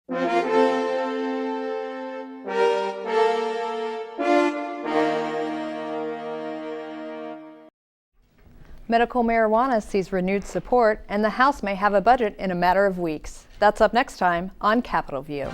Medical marijuana sees renewed support, and the House may have a budget in a matter of weeks. That's up next time on Capitol View.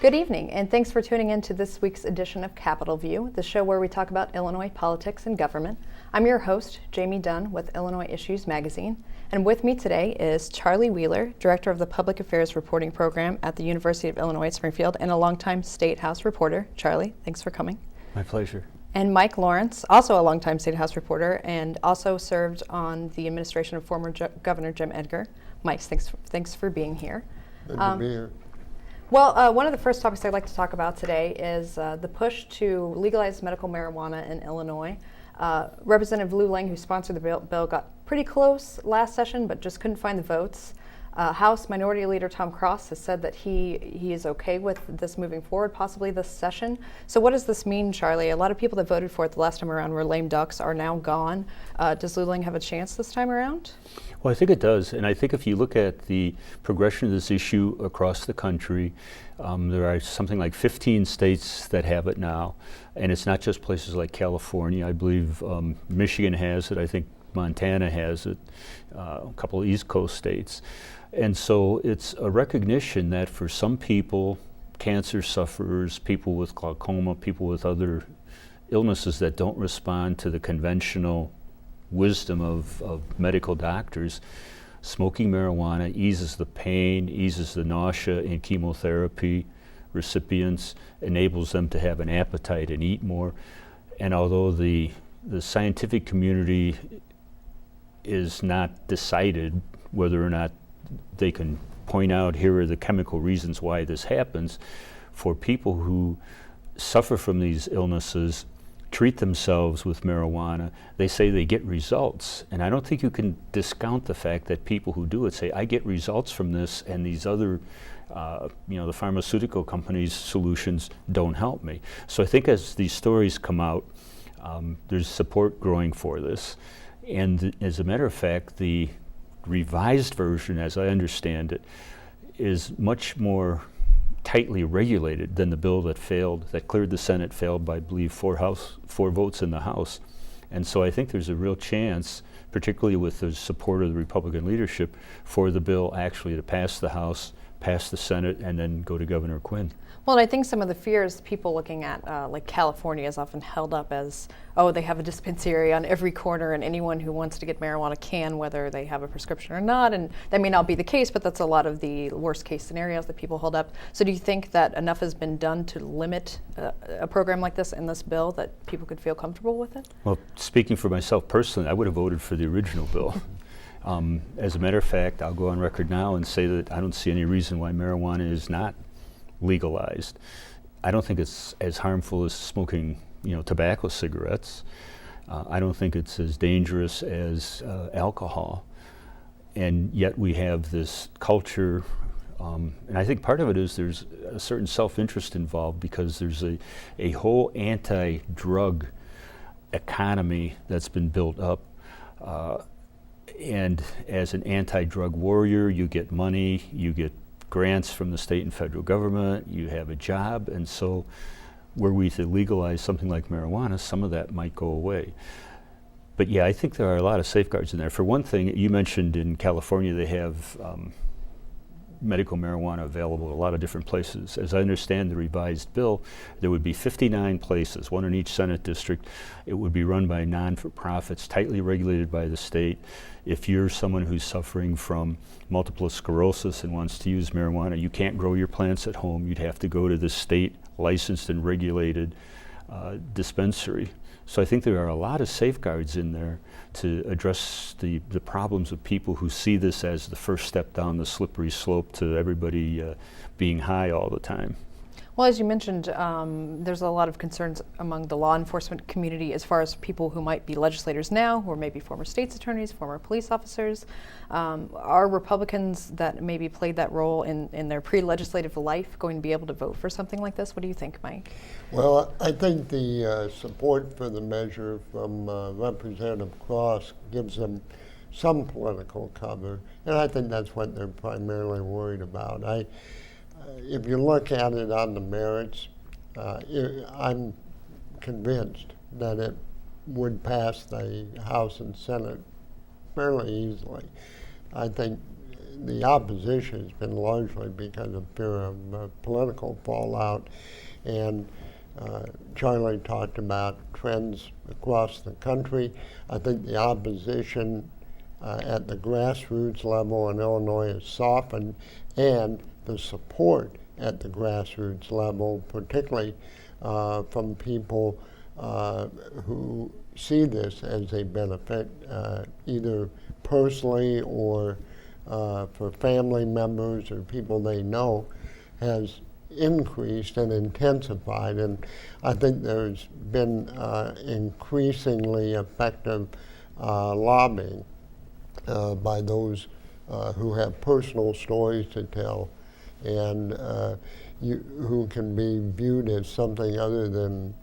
Good evening, and thanks for tuning in to this week's edition of Capitol View, the show where we talk about Illinois politics and government. I'm your host, Jamey Dunn, with Illinois Issues Magazine, and with me today is Charlie Wheeler, Director of the Public Affairs Reporting Program at the University of Illinois at Springfield, and a longtime State House reporter. Charlie, thanks for coming. My pleasure. And Mike Lawrence, also a longtime State House reporter, and also served on the administration of former Governor Jim Edgar. Mike, thanks for being here. Good to be here. Well, one of the first topics I'd like to talk about today is the push to legalize medical marijuana in Illinois. Representative Lou Lang, who sponsored the bill, got pretty close last session, but just couldn't find the votes. House Minority Leader Tom Cross has said that he is okay with this moving forward, possibly this session. So what does this mean, Charlie? A lot of people that voted for it the last time around were lame ducks, are now gone. Does Lou Lang have a chance this time around? Well, I think it does, and I think if you look at the progression of this issue across the country, there are something like 15 states that have it now, and it's not just places like California. I believe Michigan has it, I think Montana has it, a couple of East Coast states. And so it's a recognition that for some people, cancer sufferers, people with glaucoma, people with other illnesses that don't respond to the conventional wisdom of medical doctors, smoking marijuana eases the pain, eases the nausea in chemotherapy recipients, enables them to have an appetite and eat more. And although the scientific community is not decided whether or not they can point out here are the chemical reasons why this happens, for people who suffer from these illnesses, treat themselves with marijuana, they say they get results. And I don't think you can discount the fact that people who do it say, I get results from this, and these other, the pharmaceutical companies' solutions don't help me. So I think as these stories come out, there's support growing for this. And as a matter of fact, the revised version, as I understand it, is much more tightly regulated than the bill that cleared the Senate, failed by, I believe, four votes in the House. And so I think there's a real chance, particularly with the support of the Republican leadership, for the bill actually to pass the House, pass the Senate, and then go to Governor Quinn. Well, I think some of the fears people looking at, like California, is often held up as, oh, they have a dispensary on every corner and anyone who wants to get marijuana can, whether they have a prescription or not. And that may not be the case, but that's a lot of the worst case scenarios that people hold up. So do you think that enough has been done to limit a program like this in this bill that people could feel comfortable with it? Well, speaking for myself personally, I would have voted for the original bill. As a matter of fact, I'll go on record now and say that I don't see any reason why marijuana is not legalized. I don't think it's as harmful as smoking, tobacco cigarettes. I don't think it's as dangerous as alcohol. And yet we have this culture, and I think part of it is there's a certain self-interest involved because there's a whole anti-drug economy that's been built up. And as an anti-drug warrior, you get money, you get grants from the state and federal government, you have a job, and so were we to legalize something like marijuana, some of that might go away. But yeah, I think there are a lot of safeguards in there. For one thing, you mentioned in California they have medical marijuana available at a lot of different places. As I understand the revised bill, there would be 59 places, one in each Senate district. It would be run by non-for-profits, tightly regulated by the state. If you're someone who's suffering from multiple sclerosis and wants to use marijuana, you can't grow your plants at home. You'd have to go to the state licensed and regulated dispensary. So I think there are a lot of safeguards in there to address the problems of people who see this as the first step down the slippery slope to everybody being high all the time. Well, as you mentioned, there's a lot of concerns among the law enforcement community as far as people who might be legislators now, who are maybe former state's attorneys, former police officers. Are Republicans that maybe played that role in their pre-legislative life going to be able to vote for something like this? What do you think, Mike? Well, I think the support for the measure from Representative Cross gives them some political cover, and I think that's what they're primarily worried about. If you look at it on the merits, I'm convinced that it would pass the House and Senate fairly easily. I think the opposition has been largely because of fear of political fallout, and Charlie talked about trends across the country. I think the opposition at the grassroots level in Illinois has softened, and the support at the grassroots level, particularly from people who see this as a benefit, either personally or for family members or people they know, has increased and intensified. And I think there's been increasingly effective lobbying by those who have personal stories to tell, and who can be viewed as something other than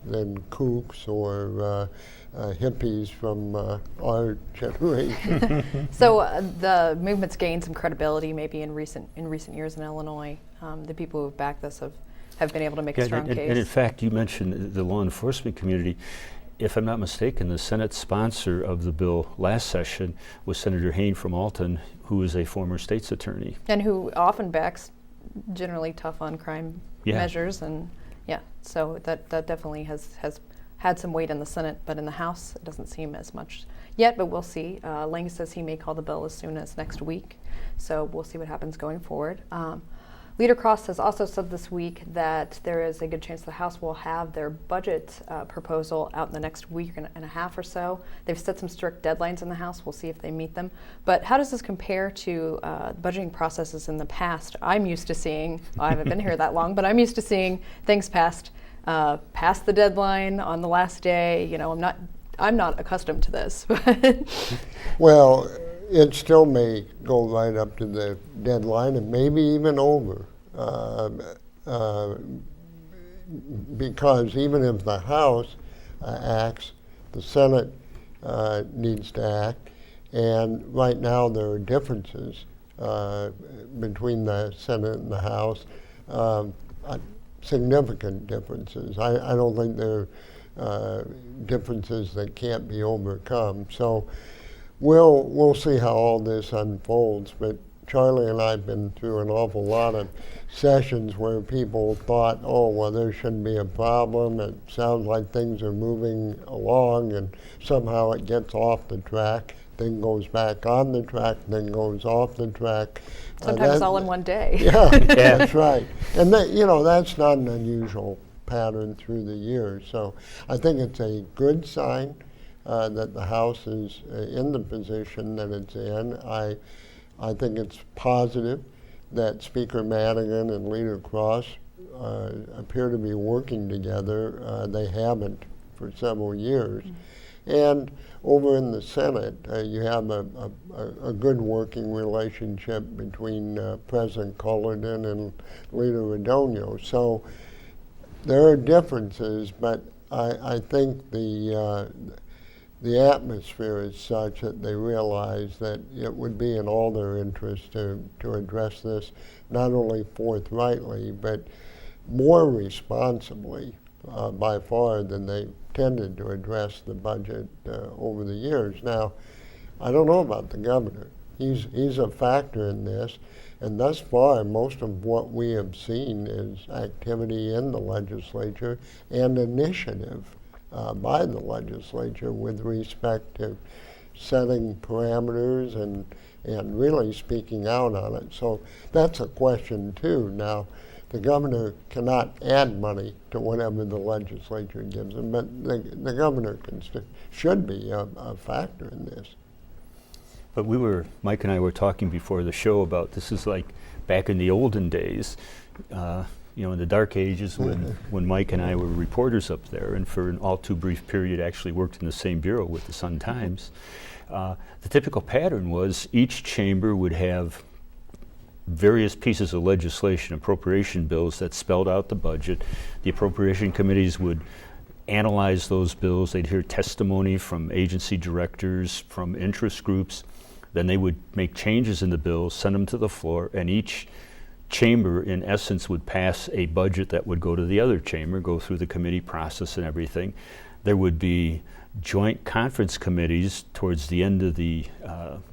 kooks or hippies from our generation. So the movement's gained some credibility maybe in recent years in Illinois. The people who've backed this have been able to make a strong case. And in fact, you mentioned the law enforcement community. If I'm not mistaken, the Senate sponsor of the bill last session was Senator Hayne from Alton, who is a former state's attorney. And who often backs generally tough on crime measures. And so that definitely has had some weight in the Senate, but in the House it doesn't seem as much yet, but we'll see. Lang says he may call the bill as soon as next week, so we'll see what happens going forward. Leader Cross has also said this week that there is a good chance the House will have their budget proposal out in the next week and a half or so. They've set some strict deadlines in the House. We'll see if they meet them. But how does this compare to budgeting processes in the past? I'm used to seeing, I haven't been here that long, but I'm used to seeing things past the deadline on the last day. You know, I'm not accustomed to this. Well, it still may go right up to the deadline and maybe even over. Because even if the House acts, the Senate needs to act. And right now there are differences between the Senate and the House, significant differences. I don't think there are differences that can't be overcome. So we'll see how all this unfolds, but Charlie and I have been through an awful lot of sessions where people thought, oh, well, there shouldn't be a problem. It sounds like things are moving along, and somehow it gets off the track, then goes back on the track, then goes off the track. Sometimes all in one day. Yeah, that's right. And that's not an unusual pattern through the years. So I think it's a good sign that the House is in the position that it's in. I think it's positive that Speaker Madigan and Leader Cross appear to be working together. They haven't for several years. Mm-hmm. And over in the Senate, you have a good working relationship between President Cullerton and Leader Radonio. So there are differences, but I think the atmosphere is such that they realize that it would be in all their interest to address this, not only forthrightly, but more responsibly by far than they tended to address the budget over the years. Now, I don't know about the governor. He's a factor in this, and thus far, most of what we have seen is activity in the legislature and initiative by the legislature with respect to setting parameters and really speaking out on it. So that's a question too. Now, the governor cannot add money to whatever the legislature gives him, but the governor should be a factor in this. But Mike and I were talking before the show about this is like back in the olden days. in the dark ages when Mike and I were reporters up there, and for an all too brief period actually worked in the same bureau with the Sun-Times, the typical pattern was each chamber would have various pieces of legislation, appropriation bills that spelled out the budget. The appropriation committees would analyze those bills. They'd hear testimony from agency directors, from interest groups. Then they would make changes in the bills, send them to the floor, and each chamber, in essence, would pass a budget that would go to the other chamber, go through the committee process and everything. There would be joint conference committees towards the end of the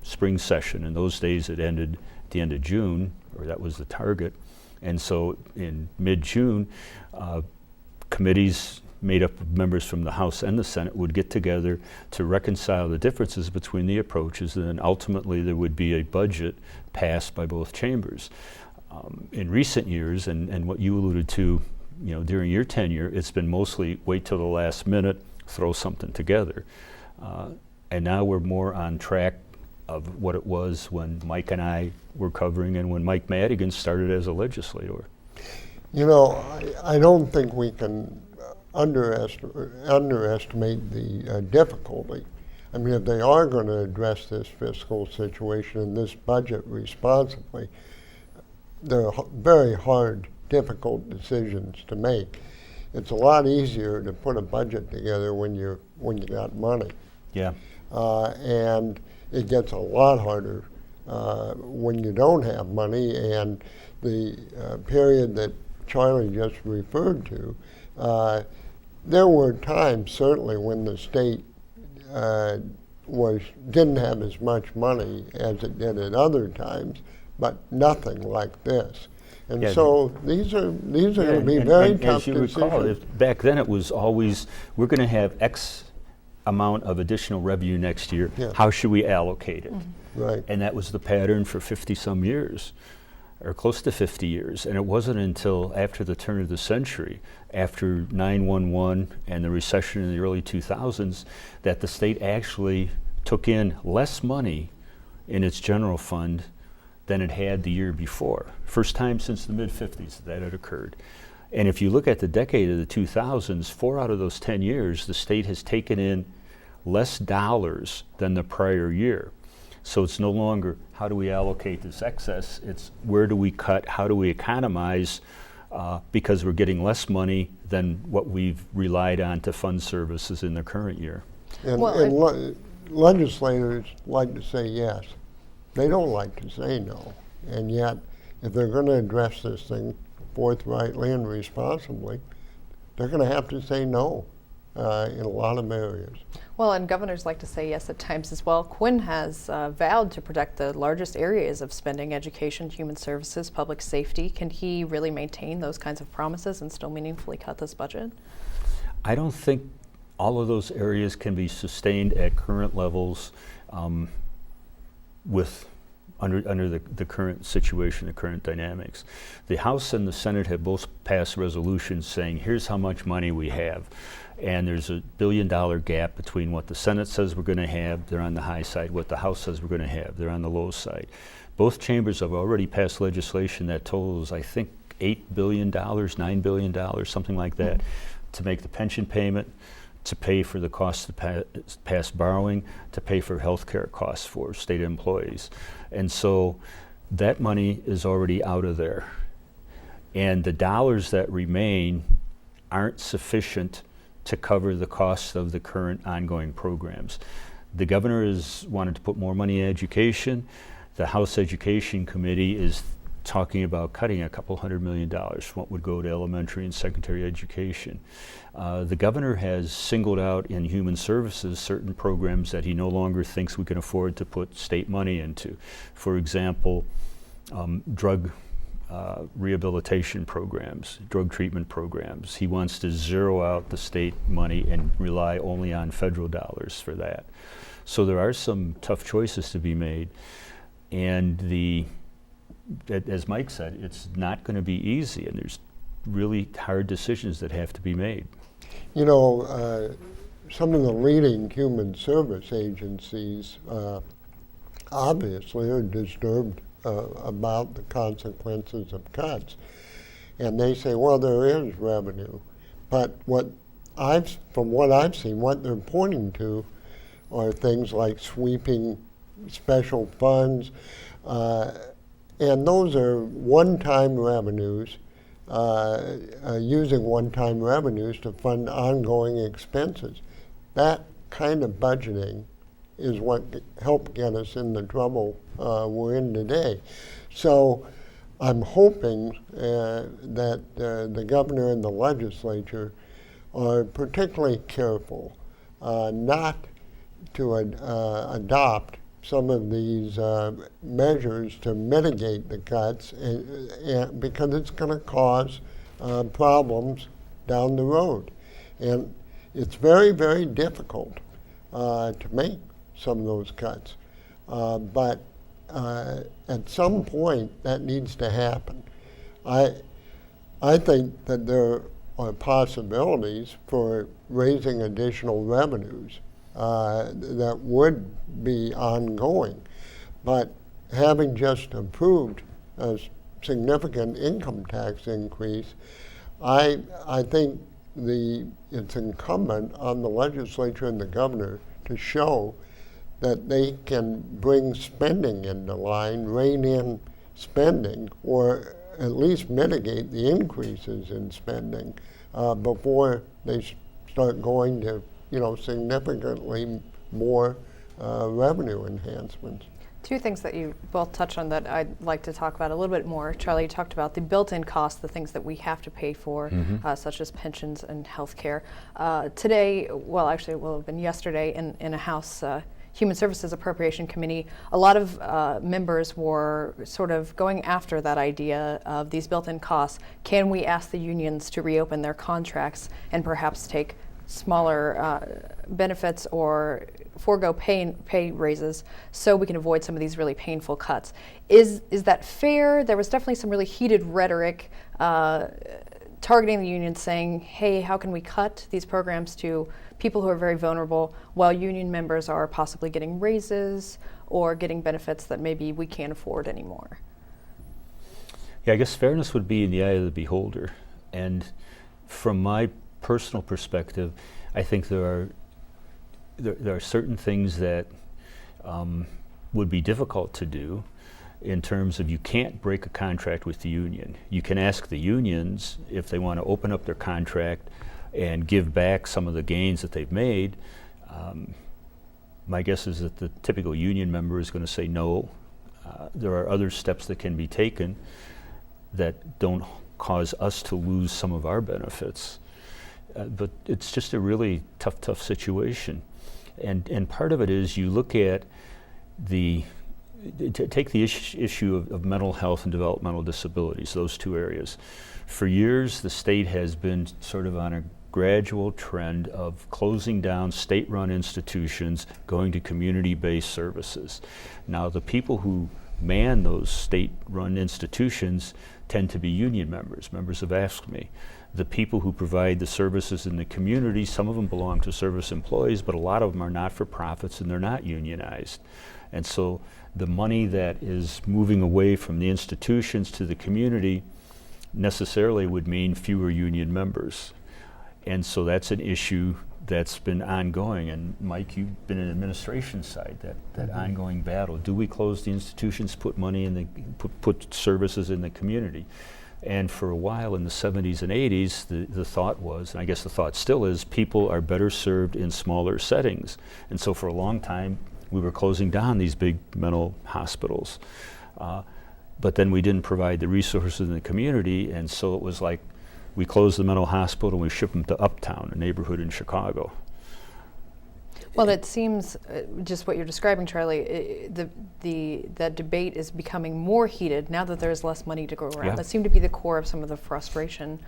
spring session. In those days, it ended at the end of June, or that was the target. And so in mid-June, committees made up of members from the House and the Senate would get together to reconcile the differences between the approaches, and then ultimately there would be a budget passed by both chambers. In recent years, and what you alluded to, during your tenure, it's been mostly wait till the last minute, throw something together. And now we're more on track of what it was when Mike and I were covering and when Mike Madigan started as a legislator. I don't think we can underestimate the difficulty. I mean, if they are going to address this fiscal situation and this budget responsibly, they're very hard, difficult decisions to make. It's a lot easier to put a budget together when you got money. Yeah. And it gets a lot harder when you don't have money. And the period that Charlie just referred to, there were times certainly when the state didn't have as much money as it did at other times, but nothing like this. And so these are going to be very tough as you decisions. recall, back then it was always, we're going to have X amount of additional revenue next year. Yeah. How should we allocate it? Mm-hmm. Right. And that was the pattern for 50-some years, or close to 50 years. And it wasn't until after the turn of the century, after 9/11 and the recession in the early 2000s, that the state actually took in less money in its general fund than it had the year before. First time since the mid-50s that had occurred. And if you look at the decade of the 2000s, 4 out of those 10 years, the state has taken in less dollars than the prior year. So it's no longer how do we allocate this excess, it's where do we cut, how do we economize, because we're getting less money than what we've relied on to fund services in the current year. And, Well, legislators like to say yes. They don't like to say no. And yet, if they're going to address this thing forthrightly and responsibly, they're going to have to say no in a lot of areas. Well, and governors like to say yes at times as well. Quinn has vowed to protect the largest areas of spending: education, human services, public safety. Can he really maintain those kinds of promises and still meaningfully cut this budget? I don't think all of those areas can be sustained at current levels under the current situation, the current dynamics. The House and the Senate have both passed resolutions saying, here's how much money we have. And there's $1 billion gap between what the Senate says we're going to have, they're on the high side, what the House says we're going to have, they're on the low side. Both chambers have already passed legislation that totals, I think, $8 billion, $9 billion, something like that, to make the pension payment, to pay for the cost of past borrowing, to pay for health care costs for state employees. And so that money is already out of there. And the dollars that remain aren't sufficient to cover the costs of the current ongoing programs. The governor has wanted to put more money in education. The House Education Committee is talking about cutting a couple $100 million from what would go to elementary and secondary education. The governor has singled out in human services certain programs that he no longer thinks we can afford to put state money into. For example, drug rehabilitation programs, drug treatment programs. He wants to zero out the state money and rely only on federal dollars for that. So there are some tough choices to be made. And as Mike said, it's not going to be easy, and there's really hard decisions that have to be made. Some of the leading human service agencies obviously are disturbed about the consequences of cuts. and they say, well, there is revenue. But from what I've seen, what they're pointing to are things like sweeping special funds, and those are one-time revenues, using one-time revenues to fund ongoing expenses. That kind of budgeting is what helped get us in the trouble we're in today. So I'm hoping that the governor and the legislature are particularly careful not to adopt some of these measures to mitigate the cuts, because it's going to cause problems down the road. And it's very, very difficult to make some of those cuts. But at some point, that needs to happen. I think that there are possibilities for raising additional revenues that would be ongoing. But having just approved a significant income tax increase, I think it's incumbent on the legislature and the governor to show that they can bring spending into line, rein in spending, or at least mitigate the increases in spending before they start going to, significantly more revenue enhancements. Two things that you both touched on that I'd like to talk about a little bit more. Charlie, you talked about the built-in costs, the things that we have to pay for, such as pensions and health care. Today, well, actually, it will have been yesterday in a House Human Services Appropriation Committee, a lot of members were sort of going after that idea of these built-in costs. Can we ask the unions to reopen their contracts and perhaps take smaller benefits or forego pay raises so we can avoid some of these really painful cuts? Is that fair? There was definitely some really heated rhetoric targeting the unions, saying, hey, how can we cut these programs to people who are very vulnerable while union members are possibly getting raises or getting benefits that maybe we can't afford anymore? Yeah, I guess fairness would be in the eye of the beholder. And from my personal perspective, I think there are certain things that would be difficult to do in terms of you can't break a contract with the union. You can ask the unions if they want to open up their contract and give back some of the gains that they've made. My guess is that the typical union member is going to say no. There are other steps that can be taken that don't cause us to lose some of our benefits. But it's just a really tough situation. And part of it is you look at take the issue of mental health and developmental disabilities, those two areas. For years, the state has been sort of on a gradual trend of closing down state-run institutions, going to community-based services. Now, the people who man those state-run institutions tend to be union members of AFSCME. The people who provide the services in the community, some of them belong to service employees, but a lot of them are not-for-profits and they're not unionized. And so the money that is moving away from the institutions to the community necessarily would mean fewer union members. And so that's an issue that's been ongoing. And Mike, you've been in the administration side, that ongoing battle. Do we close the institutions, put money in put services in the community? And for a while in the 70s and 80s, the thought was, and I guess the thought still is, people are better served in smaller settings. And so for a long time, we were closing down these big mental hospitals. But then we didn't provide the resources in the community, and so it was like we closed the mental hospital and we shipped them to Uptown, a neighborhood in Chicago. Well, it seems, just what you're describing, Charlie, that debate is becoming more heated now that there's less money to go around. Yeah. That seemed to be the core of some of the frustration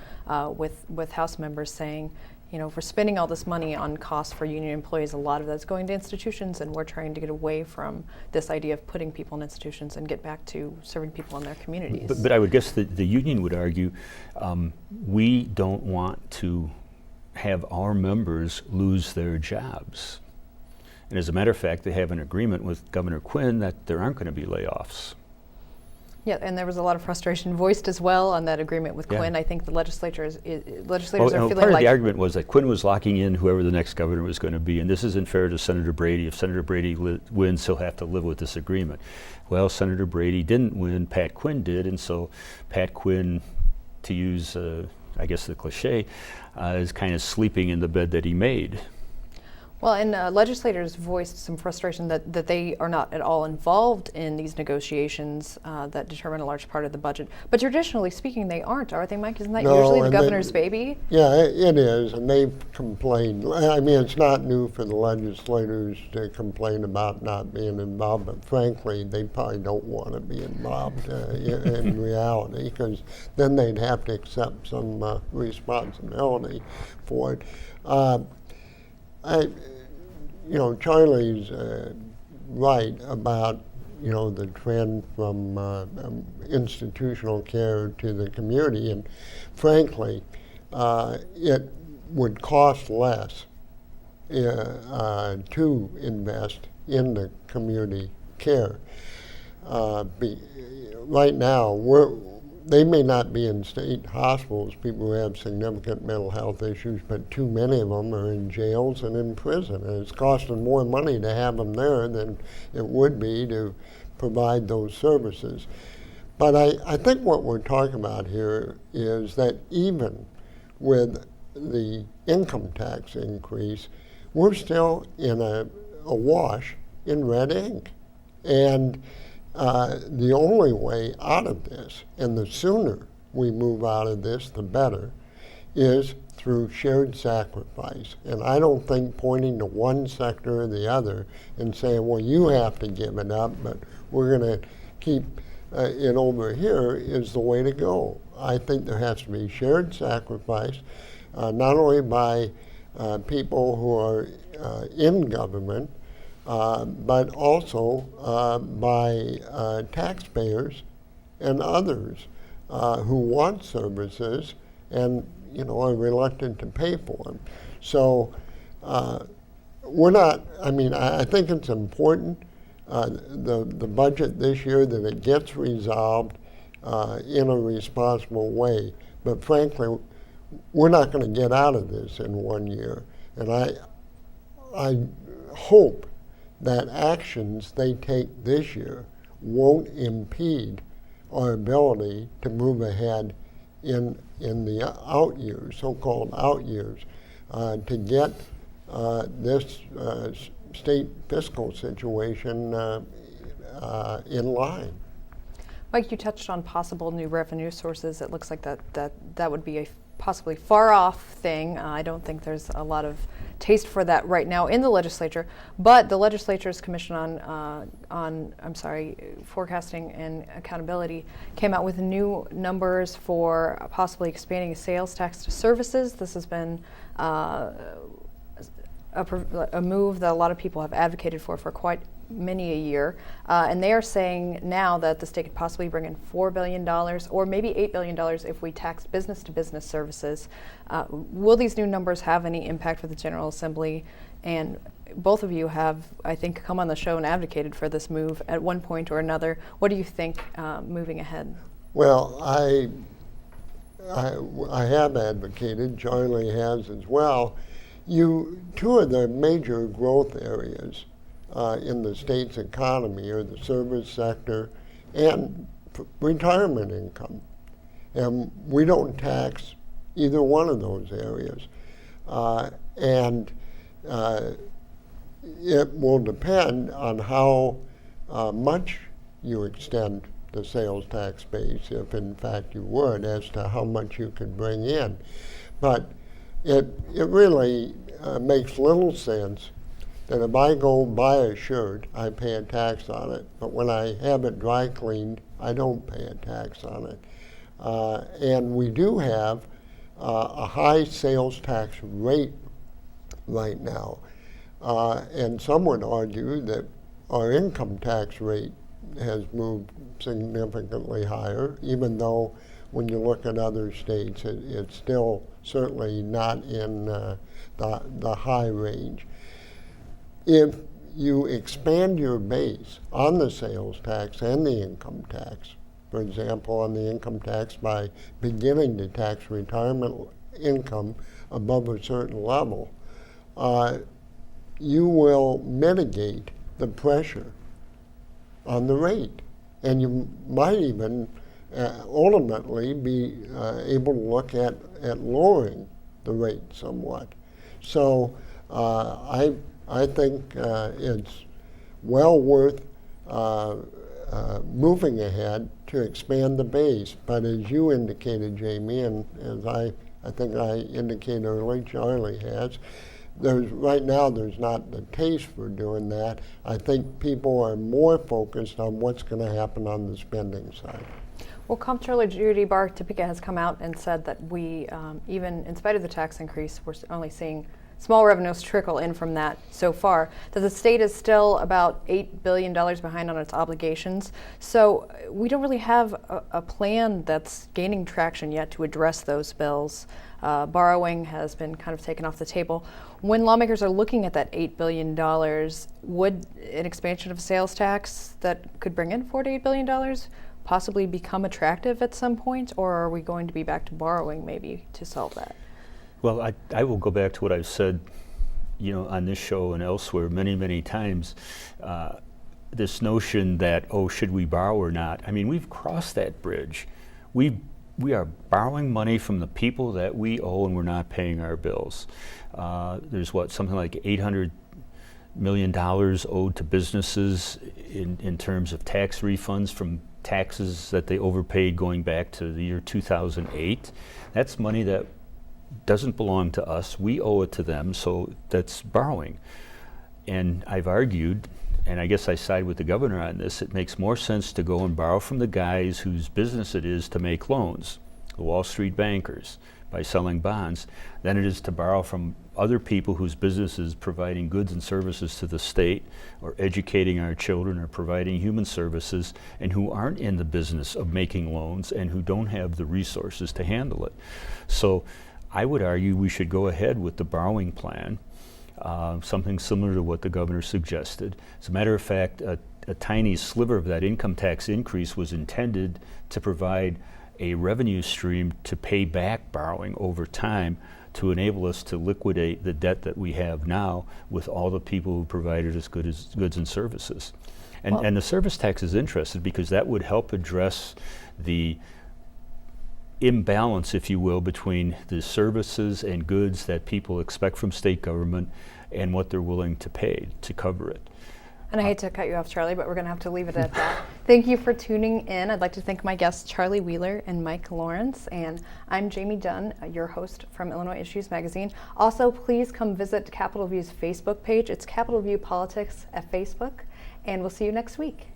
with House members saying, if we're spending all this money on costs for union employees, a lot of that's going to institutions, and we're trying to get away from this idea of putting people in institutions and get back to serving people in their communities. But I would guess that the union would argue, we don't want to have our members lose their jobs. And as a matter of fact, they have an agreement with Governor Quinn that there aren't going to be layoffs. Yeah, and there was a lot of frustration voiced as well on that agreement with Yeah. Quinn. I think the legislators Well, are and feeling part of like the argument was that Quinn was locking in whoever the next governor was going to be, and this isn't fair to Senator Brady. If Senator Brady wins, he'll have to live with this agreement. Well, Senator Brady didn't win, Pat Quinn did, and so Pat Quinn, to use, I guess the cliche, is kind of sleeping in the bed that he made. Well, and legislators voiced some frustration that they are not at all involved in these negotiations that determine a large part of the budget. But traditionally speaking, they aren't, are they, Mike? Isn't that No, usually the and governor's baby? Yeah, it is, and they've complained. I mean, it's not new for the legislators to complain about not being involved, but frankly, they probably don't want to be involved in reality, because then they'd have to accept some responsibility for it. Charlie's right about, the trend from institutional care to the community, and frankly, it would cost less to invest in the community care. Right now, they may not be in state hospitals, people who have significant mental health issues, but too many of them are in jails and in prison. And it's costing more money to have them there than it would be to provide those services. But I think what we're talking about here is that even with the income tax increase, we're still in a wash in red ink. And the only way out of this, and the sooner we move out of this, the better, is through shared sacrifice. And I don't think pointing to one sector or the other and saying, well, you have to give it up, but we're going to keep it over here is the way to go. I think there has to be shared sacrifice, not only by people who are in government, but also by taxpayers and others who want services and are reluctant to pay for them. So we're not. I mean, I think it's important the budget this year that it gets resolved in a responsible way. But frankly, we're not going to get out of this in 1 year, and I hope that actions they take this year won't impede our ability to move ahead in the out years, so-called out years, to get this state fiscal situation in line. Mike, you touched on possible new revenue sources. It looks like that would be a possibly far off thing. I don't think there's a lot of taste for that right now in the legislature, but the legislature's Commission on Forecasting and Accountability came out with new numbers for possibly expanding sales tax to services. This has been a move that a lot of people have advocated for quite many a year, and they are saying now that the state could possibly bring in $4 billion or maybe $8 billion if we tax business-to-business services. Will these new numbers have any impact for the General Assembly? And both of you have, I think, come on the show and advocated for this move at one point or another. What do you think moving ahead? Well, I have advocated, Charlie has as well. Two of the major growth areas in the state's economy are the service sector and retirement income. And we don't tax either one of those areas. And it will depend on how much you extend the sales tax base, if in fact you would, as to how much you could bring in. But it really makes little sense that if I go buy a shirt, I pay a tax on it, but when I have it dry cleaned, I don't pay a tax on it. And we do have a high sales tax rate right now. And some would argue that our income tax rate has moved significantly higher, even though when you look at other states, it's still certainly not in the high range. If you expand your base on the sales tax and the income tax, for example, on the income tax by beginning to tax retirement income above a certain level, you will mitigate the pressure on the rate. And you might even ultimately be able to look at lowering the rate somewhat. So I think it's well worth moving ahead to expand the base. But as you indicated, Jamey, and as I think I indicated earlier, Charlie has, right now there's not the taste for doing that. I think people are more focused on what's going to happen on the spending side. Well, Comptroller Judy Barr-Topeka has come out and said that we, even in spite of the tax increase, we're only seeing small revenues trickle in from that so far, that the state is still about $8 billion behind on its obligations. So we don't really have a plan that's gaining traction yet to address those bills. Borrowing has been kind of taken off the table. When lawmakers are looking at that $8 billion, would an expansion of a sales tax that could bring in $4 to $8 billion possibly become attractive at some point, or are we going to be back to borrowing maybe to solve that? Well, I will go back to what I've said, on this show and elsewhere many times. This notion that, should we borrow or not? I mean, we've crossed that bridge. We are borrowing money from the people that we owe, and we're not paying our bills. There's something like $800 million owed to businesses in terms of tax refunds from taxes that they overpaid going back to the year 2008. That's money that doesn't belong to us. We owe it to them, so that's borrowing. And I've argued, and I guess I side with the governor on this, it makes more sense to go and borrow from the guys whose business it is to make loans, the Wall Street bankers, by selling bonds, than it is to borrow from other people whose business is providing goods and services to the state, or educating our children, or providing human services, and who aren't in the business of making loans and who don't have the resources to handle it. So I would argue we should go ahead with the borrowing plan, something similar to what the governor suggested. As a matter of fact, a tiny sliver of that income tax increase was intended to provide a revenue stream to pay back borrowing over time, to enable us to liquidate the debt that we have now with all the people who provided us goods and services. And the service tax is interesting because that would help address the imbalance, if you will, between the services and goods that people expect from state government and what they're willing to pay to cover it. And I hate to cut you off, Charlie, but we're going to have to leave it at that. Thank you for tuning in. I'd like to thank my guests, Charlie Wheeler and Mike Lawrence. And I'm Jamey Dunn, your host from Illinois Issues Magazine. Also, please come visit Capitol View's Facebook page. It's Capitol View Politics at Facebook. And we'll see you next week.